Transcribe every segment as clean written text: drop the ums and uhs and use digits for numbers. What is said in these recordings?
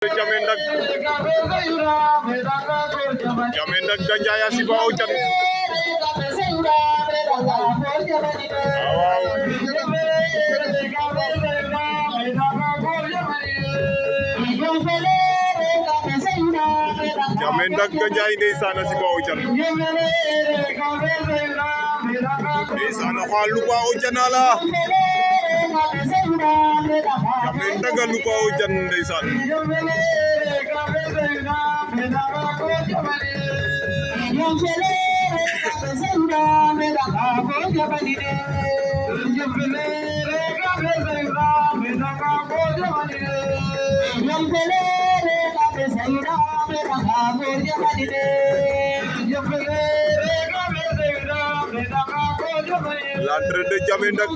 Jamendak Ganjaya si Bau Chan. Jamendak Ganjaya ndeysaan si Bau Chan. Ndeysaan xool lu Bau Chan la. Jamendak lu Bau Chan ndeysaan. L'entrée de Jamendak.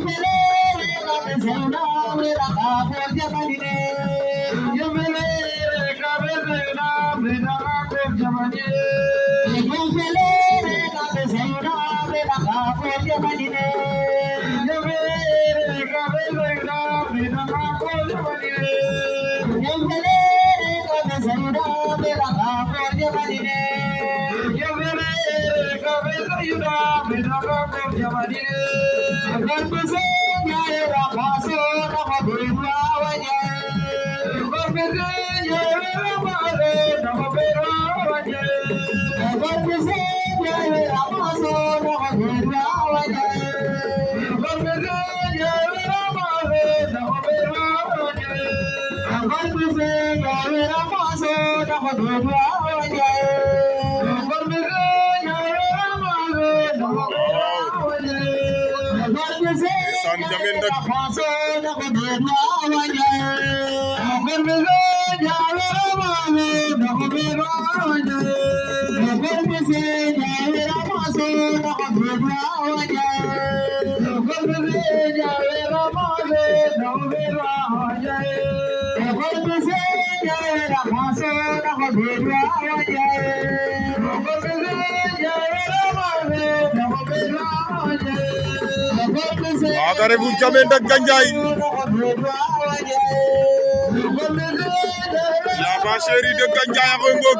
Agarez-vous Jamendak Ganjaya. La vacherie de Ganjaya Rungok.